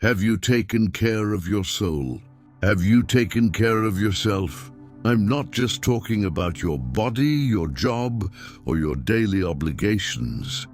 Have you taken care of your soul? Have you taken care of yourself? I'm not just talking about your body, your job, or your daily obligations.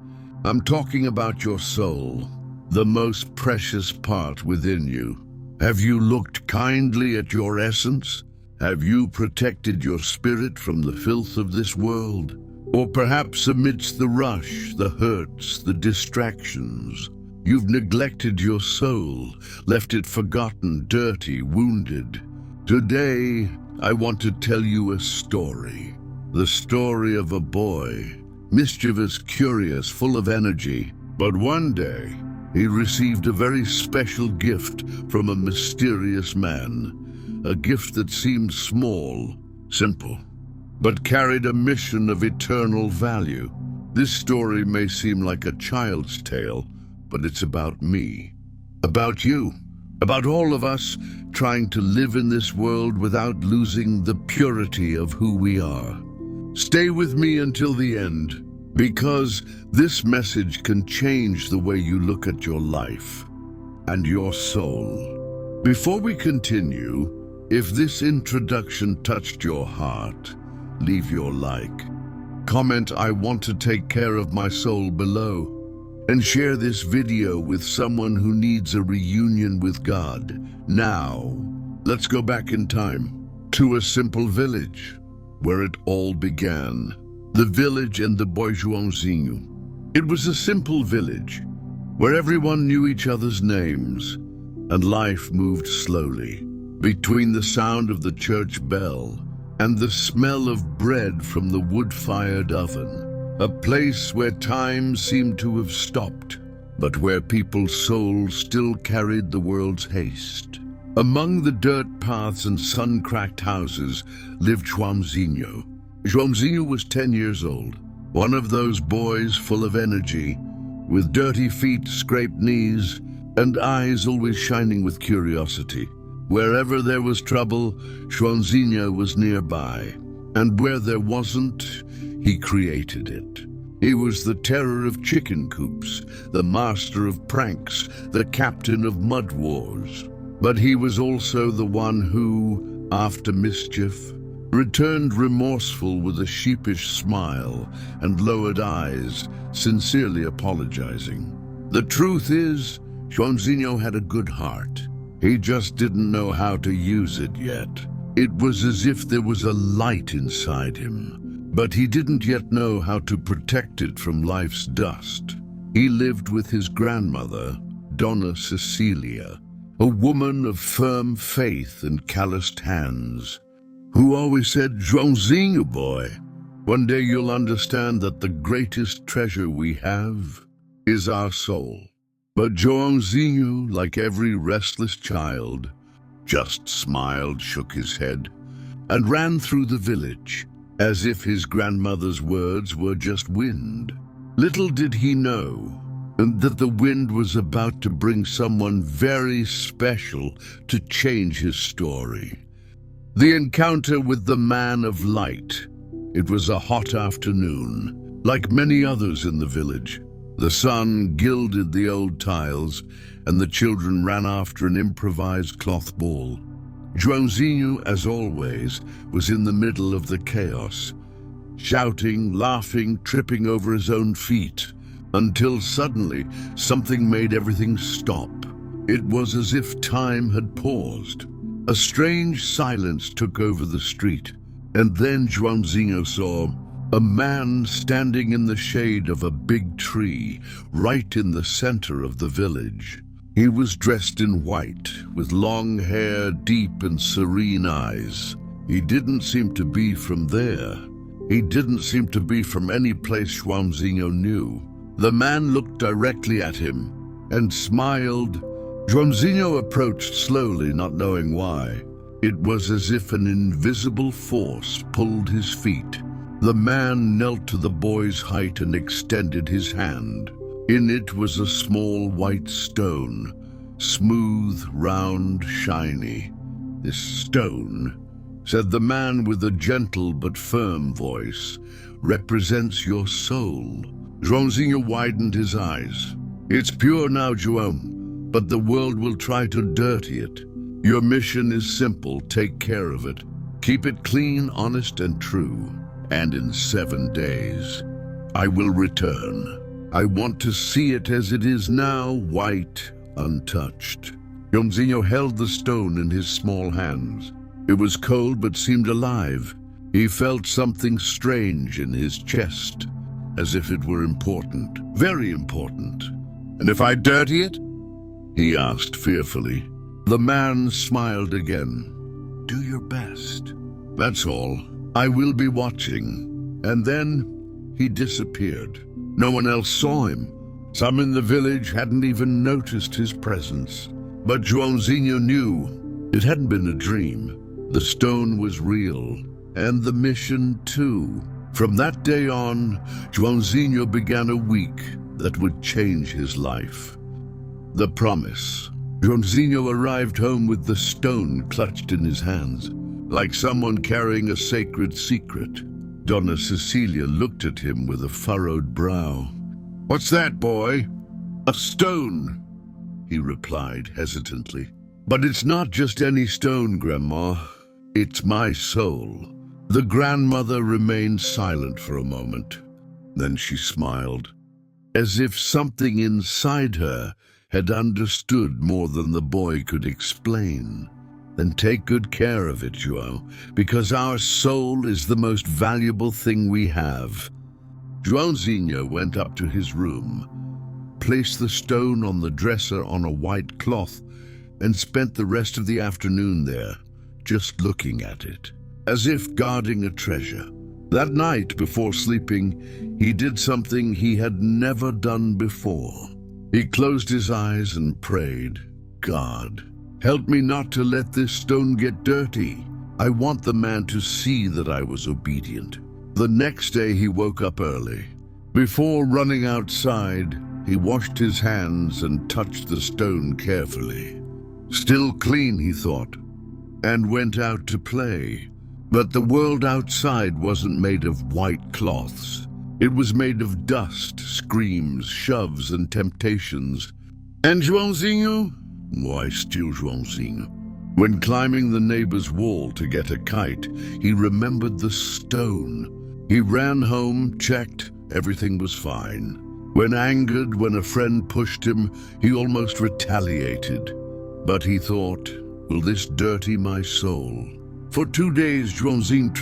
I'm talking about your soul, the most precious part within you. Have you looked kindly at your essence? Have you protected your spirit from the filth of this world? Or perhaps amidst the rush, the hurts, the distractions, you've neglected your soul, left it forgotten, dirty, wounded. Today, I want to tell you a story. The story of a boy, mischievous, curious, full of energy. But one day, he received a very special gift from a mysterious man. A gift that seemed small, simple, but carried a mission of eternal value. This story may seem like a child's tale, but it's about me, about you, about all of us trying to live in this world without losing the purity of who we are. Stay with me until the end, because this message can change the way you look at your life and your soul. Before we continue, if this introduction touched your heart, leave your like. Comment "I want to take care of my soul" below, and share this video with someone who needs a reunion with God. Now, let's go back in time to a simple village where it all began. The village and the boy Joãozinho. It was a simple village where everyone knew each other's names, and life moved slowly. Between the sound of the church bell and the smell of bread from the wood-fired oven, a place where time seemed to have stopped, but where people's souls still carried the world's haste. Among the dirt paths and sun-cracked houses lived Joãozinho. Joãozinho was 10 years old, one of those boys full of energy, with dirty feet, scraped knees, and eyes always shining with curiosity. Wherever there was trouble, Joãozinho was nearby, and where there wasn't, he created it. He was the terror of chicken coops, the master of pranks, the captain of mud wars. But he was also the one who, after mischief, returned remorseful with a sheepish smile and lowered eyes, sincerely apologizing. The truth is, Joãozinho had a good heart. He just didn't know how to use it yet. It was as if there was a light inside him, but he didn't yet know how to protect it from life's dust. He lived with his grandmother, Dona Cecilia, a woman of firm faith and calloused hands, who always said, "Joãozinho boy, one day you'll understand that the greatest treasure we have is our soul." But Joãozinho, like every restless child, just smiled, shook his head, and ran through the village, as if his grandmother's words were just wind. Little did he know that the wind was about to bring someone very special to change his story. The encounter with the man of light. It was a hot afternoon, like many others in the village. The sun gilded the old tiles, and the children ran after an improvised cloth ball. Joãozinho, as always, was in the middle of the chaos, shouting, laughing, tripping over his own feet, until suddenly something made everything stop. It was as if time had paused. A strange silence took over the street, and then Joãozinho saw a man standing in the shade of a big tree, right in the center of the village. He was dressed in white, with long hair, deep and serene eyes. He didn't seem to be from there. He didn't seem to be from any place Joãozinho knew. The man looked directly at him and smiled. Joãozinho approached slowly, not knowing why. It was as if an invisible force pulled his feet. The man knelt to the boy's height and extended his hand. In it was a small white stone, smooth, round, shiny. "This stone," said the man with a gentle but firm voice, "represents your soul." Joãozinho widened his eyes. "It's pure now, João. but the world will try to dirty it. Your mission is simple. Take care of it. Keep it clean, honest, and true. And in 7 days, I will return. I want to see it as it is now, white, untouched. Joãozinho held the stone in his small hands. It was cold but seemed alive. He felt something strange in his chest, as if it were important, very important. And if I dirty it? He asked fearfully. The man smiled again. Do your best. That's all. I will be watching. And then he disappeared. No one else saw him. Some in the village hadn't even noticed his presence. But Joãozinho knew it hadn't been a dream. The stone was real, and the mission too. From that day on, Joãozinho began a week that would change his life. The promise. Joãozinho arrived home with the stone clutched in his hands, like someone carrying a sacred secret. Donna Cecilia looked at him with a furrowed brow. What's that, boy? A stone, he replied hesitantly. But it's not just any stone, Grandma. It's my soul. The grandmother remained silent for a moment. Then she smiled, as if something inside her had understood more than the boy could explain. Then take good care of it, João, because our soul is the most valuable thing we have. Joãozinho went up to his room, placed the stone on the dresser on a white cloth, and spent the rest of the afternoon there, just looking at it, as if guarding a treasure. That night, before sleeping, he did something he had never done before. He closed his eyes and prayed, God, help me not to let this stone get dirty. I want the man to see that I was obedient. The next day he woke up early. Before running outside, he washed his hands and touched the stone carefully. Still clean, he thought, and went out to play. But the world outside wasn't made of white cloths. It was made of dust, screams, shoves, and temptations. And Joãozinho? Why, still Joãozinho. When climbing the neighbor's wall to get a kite, he remembered the stone. He ran home, checked, everything was fine. When angered, when a friend pushed him, he almost retaliated. But he thought, will this dirty my soul? For 2 days, Joãozinho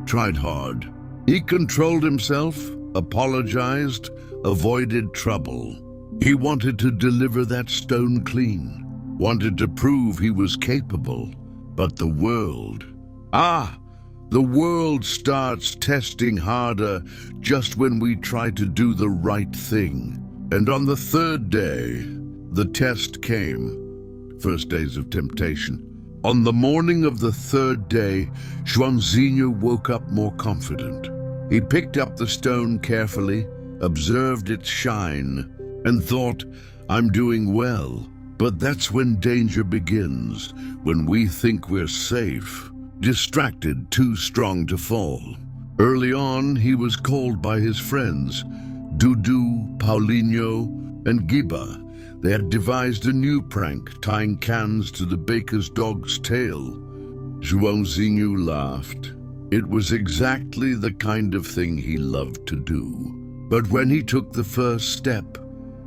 tried hard. He controlled himself, apologized, avoided trouble. He wanted to deliver that stone clean, wanted to prove he was capable. But the world, the world starts testing harder just when we try to do the right thing. And on the 3rd day, the test came. First days of temptation. On the morning of the 3rd day, Joãozinho woke up more confident. He picked up the stone carefully, observed its shine, and thought, I'm doing well. But that's when danger begins, when we think we're safe, distracted, too strong to fall. Early on, he was called by his friends, Dudu, Paulinho, and Giba. They had devised a new prank, tying cans to the baker's dog's tail. Joãozinho laughed. It was exactly the kind of thing he loved to do. But when he took the first step,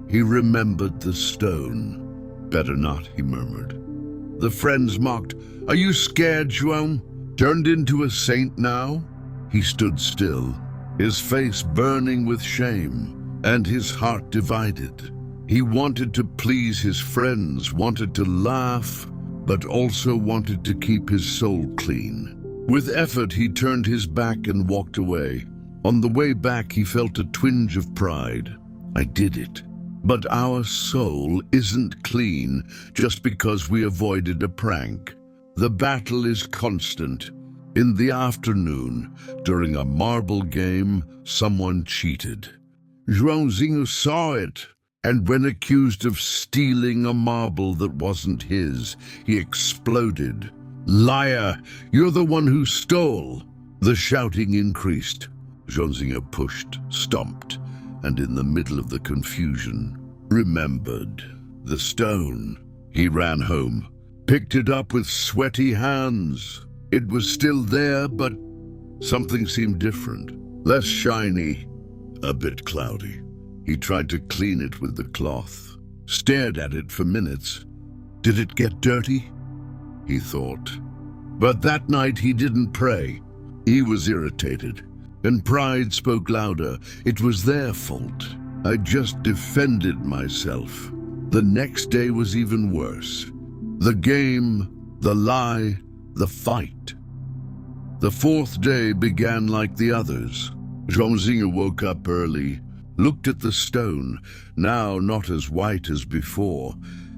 he remembered the stone. Better not, he murmured. The friends mocked. Are you scared, João? Turned into a saint now? He stood still, his face burning with shame, and his heart divided. He wanted to please his friends, wanted to laugh, but also wanted to keep his soul clean. With effort, he turned his back and walked away. On the way back, he felt a twinge of pride. I did it. But our soul isn't clean just because we avoided a prank. The battle is constant. In the afternoon, during a marble game, someone cheated. Joãozinho saw it, and when accused of stealing a marble that wasn't his, he exploded. Liar! You're the one who stole! The shouting increased. Joãozinho pushed, stomped, and in the middle of the confusion, remembered. The stone. He ran home, picked it up with sweaty hands. It was still there, but something seemed different. Less shiny, a bit cloudy. He tried to clean it with the cloth, stared at it for minutes. Did it get dirty? He thought. But that night he didn't pray. He was irritated, and pride spoke louder. It was their fault. I just defended myself. The next day was even worse. The game, the lie, the fight. The fourth day began like the others. Joãozinho woke up early, looked at the stone, now not as white as before,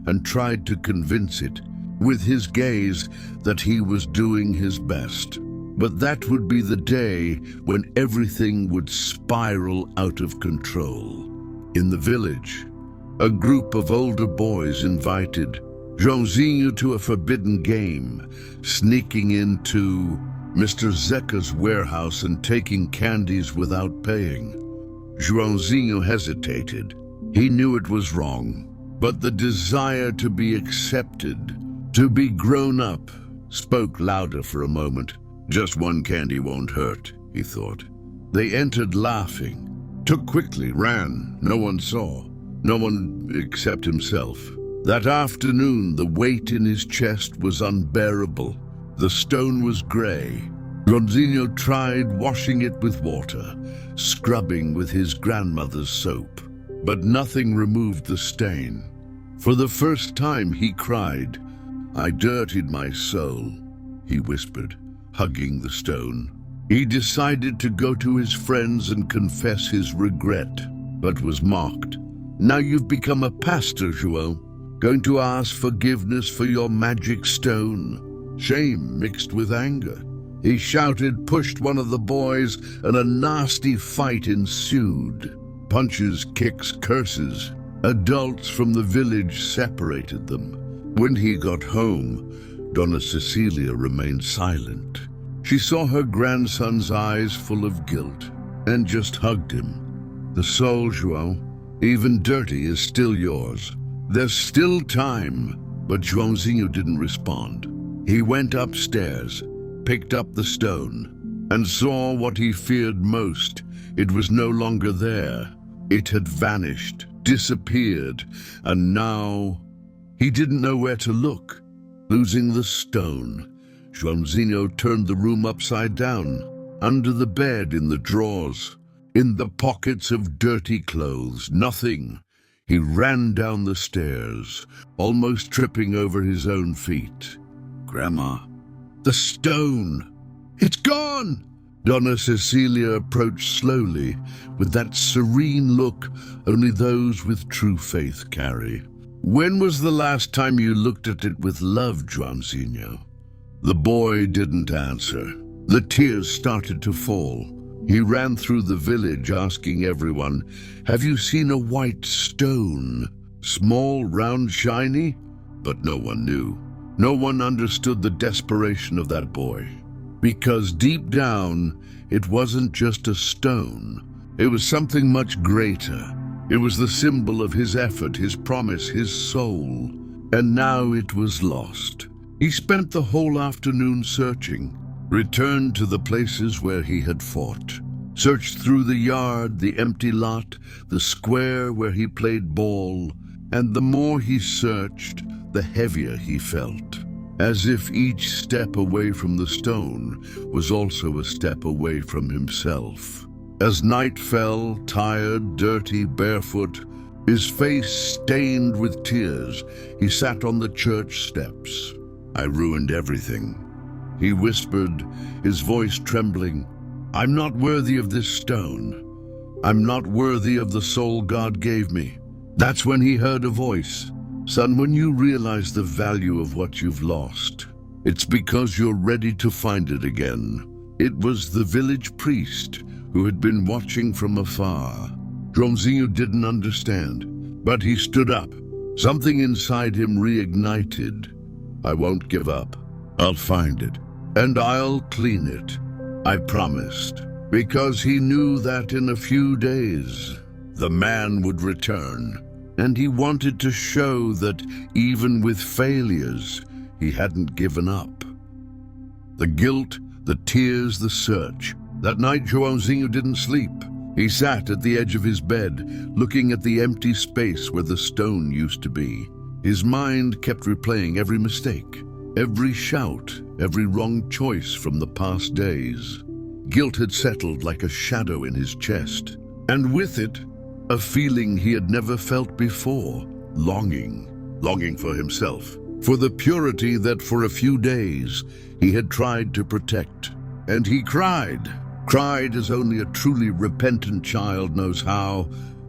and tried to convince it, with his gaze, that he was doing his best. But that would be the day when everything would spiral out of control. In the village, a group of older boys invited Joãozinho to a forbidden game, sneaking into Mr. Zeca's warehouse and taking candies without paying. Joãozinho hesitated. He knew it was wrong, but the desire to be accepted, to be grown up, spoke louder for a moment. Just one candy won't hurt, he thought. They entered laughing, took quickly, ran. No one saw. No one except himself. That afternoon, the weight in his chest was unbearable. The stone was gray. Joãozinho tried washing it with water, scrubbing with his grandmother's soap. But nothing removed the stain. For the first time he cried. "I dirtied my soul," he whispered, hugging the stone. He decided to go to his friends and confess his regret, but was mocked. "Now you've become a pastor, João, going to ask forgiveness for your magic stone." Shame mixed with anger. He shouted, pushed one of the boys, and a nasty fight ensued. Punches, kicks, curses. Adults from the village separated them. When he got home, Donna Cecilia remained silent. She saw her grandson's eyes full of guilt and just hugged him. "The soul, João, even dirty, is still yours. There's still time." But Joãozinho didn't respond. He went upstairs, picked up the stone, and saw what he feared most. It was no longer there. It had vanished, disappeared, and now he didn't know where to look. Losing the stone, Joãozinho turned the room upside down, under the bed, in the drawers, in the pockets of dirty clothes, nothing. He ran down the stairs, almost tripping over his own feet. "Grandma, the stone! It's gone!" Donna Cecilia approached slowly, with that serene look only those with true faith carry. "When was the last time you looked at it with love, Joãozinho?" The boy didn't answer. The tears started to fall. He ran through the village asking everyone, "Have you seen a white stone? Small, round, shiny?" But no one knew. No one understood the desperation of that boy. Because deep down, it wasn't just a stone. It was something much greater. It was the symbol of his effort, his promise, his soul. And now it was lost. He spent the whole afternoon searching, returned to the places where he had fought, searched through the yard, the empty lot, the square where he played ball, and the more he searched, the heavier he felt, as if each step away from the stone was also a step away from himself. As night fell, tired, dirty, barefoot, his face stained with tears, he sat on the church steps. "I ruined everything," he whispered, his voice trembling. "I'm not worthy of this stone. I'm not worthy of the soul God gave me." That's when he heard a voice. "Son, when you realize the value of what you've lost, it's because you're ready to find it again." It was the village priest who had been watching from afar. Joãozinho didn't understand, but he stood up. Something inside him reignited. "I won't give up. I'll find it, and I'll clean it," I promised, because he knew that in a few days the man would return, and he wanted to show that even with failures, he hadn't given up. The guilt, the tears, the search. That night, Joãozinho didn't sleep. He sat at the edge of his bed, looking at the empty space where the stone used to be. His mind kept replaying every mistake, every shout, every wrong choice from the past days. Guilt had settled like a shadow in his chest, and with it, a feeling he had never felt before, longing for himself, for the purity that for a few days he had tried to protect. And he cried as only a truly repentant child knows how,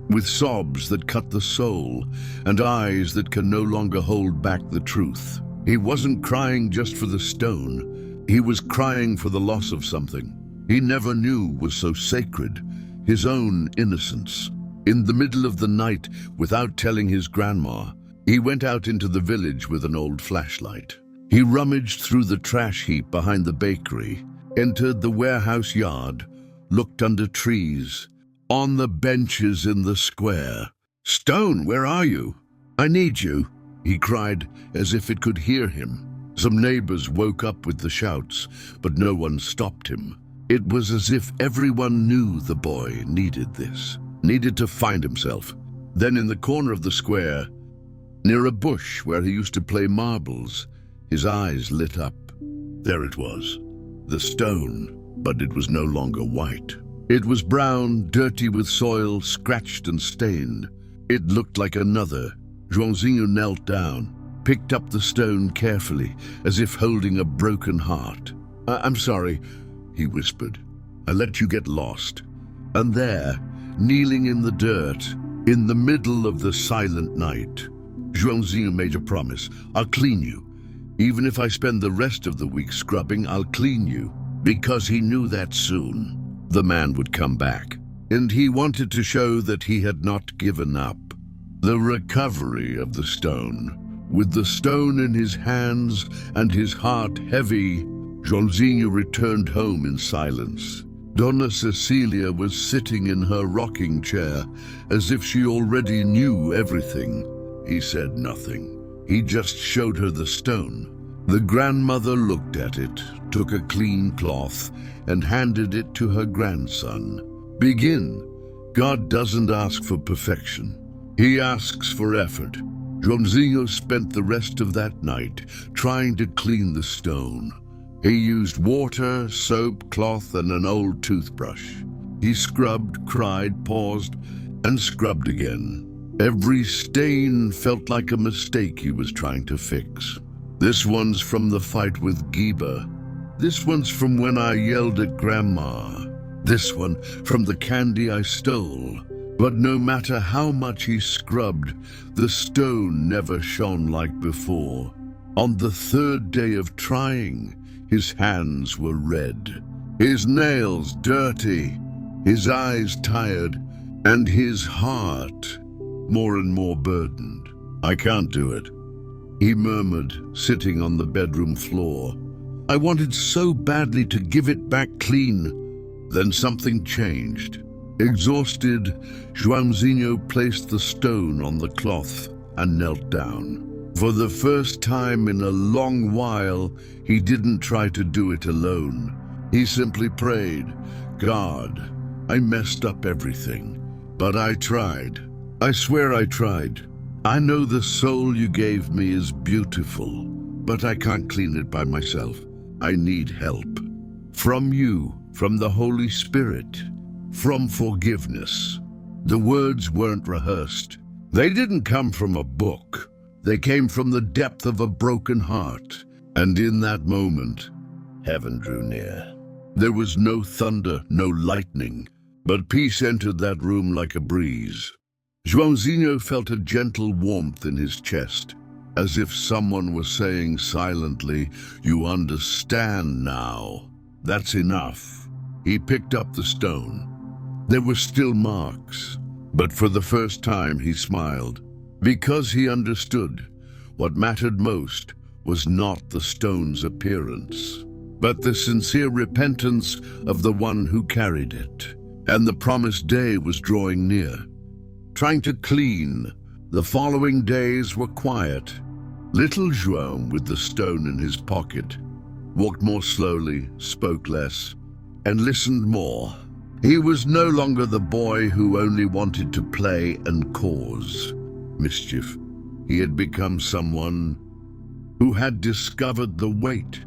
with sobs that cut the soul and eyes that can no longer hold back the truth. He wasn't crying just for the stone. He was crying for the loss of something he never knew was so sacred, his own innocence. In the middle of the night, without telling his grandma, he went out into the village with an old flashlight. He rummaged through the trash heap behind the bakery, entered the warehouse yard, looked under trees, on the benches in the square. "Stone, where are you? I need you," he cried, as if it could hear him. Some neighbors woke up with the shouts, but no one stopped him. It was as if everyone knew the boy needed this, needed to find himself. Then in the corner of the square, near a bush where he used to play marbles, his eyes lit up. There it was, the stone, but it was no longer white. It was brown, dirty with soil, scratched and stained. It looked like another. Joãozinho knelt down, picked up the stone carefully, as if holding a broken heart. I'm sorry," he whispered. "I let you get lost." And there, kneeling in the dirt, in the middle of the silent night, Joãozinho made a promise. "I'll clean you. Even if I spend the rest of the week scrubbing, I'll clean you." Because he knew that soon the man would come back. And he wanted to show that he had not given up. The recovery of the stone. With the stone in his hands and his heart heavy, Joãozinho returned home in silence. Dona Cecilia was sitting in her rocking chair, as if she already knew everything. He said nothing. He just showed her the stone. The grandmother looked at it, took a clean cloth, and handed it to her grandson. "Begin. God doesn't ask for perfection. He asks for effort." Joãozinho spent the rest of that night trying to clean the stone. He used water, soap, cloth, and an old toothbrush. He scrubbed, cried, paused, and scrubbed again. Every stain felt like a mistake he was trying to fix. "This one's from the fight with Giba. This one's from when I yelled at Grandma. This one from the candy I stole." But no matter how much he scrubbed, the stone never shone like before. On the third day of trying, his hands were red, his nails dirty, his eyes tired, and his heart more and more burdened. "I can't do it," he murmured, sitting on the bedroom floor. "I wanted so badly to give it back clean." Then something changed. Exhausted, Joãozinho placed the stone on the cloth and knelt down. For the first time in a long while, he didn't try to do it alone. He simply prayed, "God, I messed up everything, but I tried. I swear I tried. I know the soul you gave me is beautiful, but I can't clean it by myself. I need help. From you, from the Holy Spirit, from forgiveness." The words weren't rehearsed. They didn't come from a book. They came from the depth of a broken heart. And in that moment, heaven drew near. There was no thunder, no lightning, but peace entered that room like a breeze. Joãozinho felt a gentle warmth in his chest, as if someone was saying silently, "You understand now. That's enough." He picked up the stone. There were still marks, but for the first time he smiled, because he understood what mattered most was not the stone's appearance, but the sincere repentance of the one who carried it. And the promised day was drawing near. Trying to clean, The following days were quiet. Little João, with the stone in his pocket, walked more slowly, spoke less, and listened more. He was no longer the boy who only wanted to play and cause mischief. He had become someone who had discovered the weight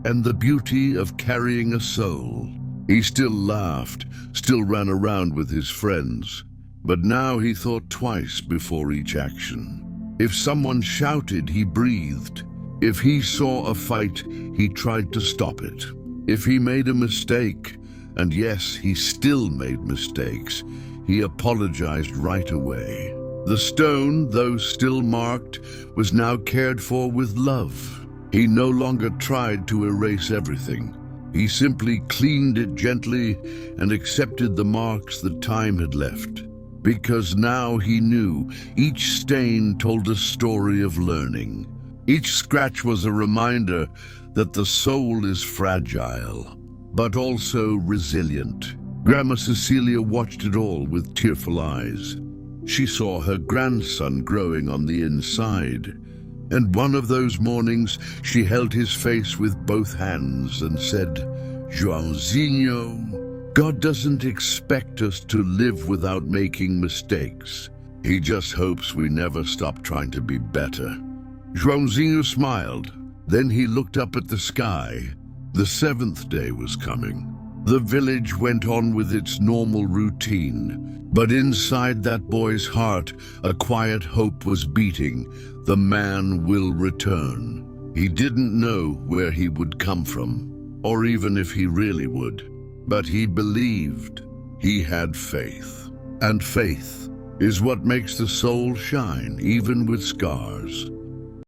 and the beauty of carrying a soul. He still laughed, still ran around with his friends, but now he thought twice before each action. If someone shouted, he breathed. If he saw a fight, he tried to stop it. If he made a mistake, and yes, he still made mistakes, he apologized right away. The stone, though still marked, was now cared for with love. He no longer tried to erase everything. He simply cleaned it gently and accepted the marks that time had left. Because now he knew each stain told a story of learning. Each scratch was a reminder that the soul is fragile, but also resilient. Grandma Cecilia watched it all with tearful eyes. She saw her grandson growing on the inside, and one of those mornings she held his face with both hands and said, "Joãozinho, God doesn't expect us to live without making mistakes. He just hopes we never stop trying to be better." Joãozinho smiled. Then he looked up at the sky. The 7th day was coming. The village went on with its normal routine, but inside that boy's heart, a quiet hope was beating. The man will return. He didn't know where he would come from, or even if he really would. But he believed. He had faith. And faith is what makes the soul shine, even with scars.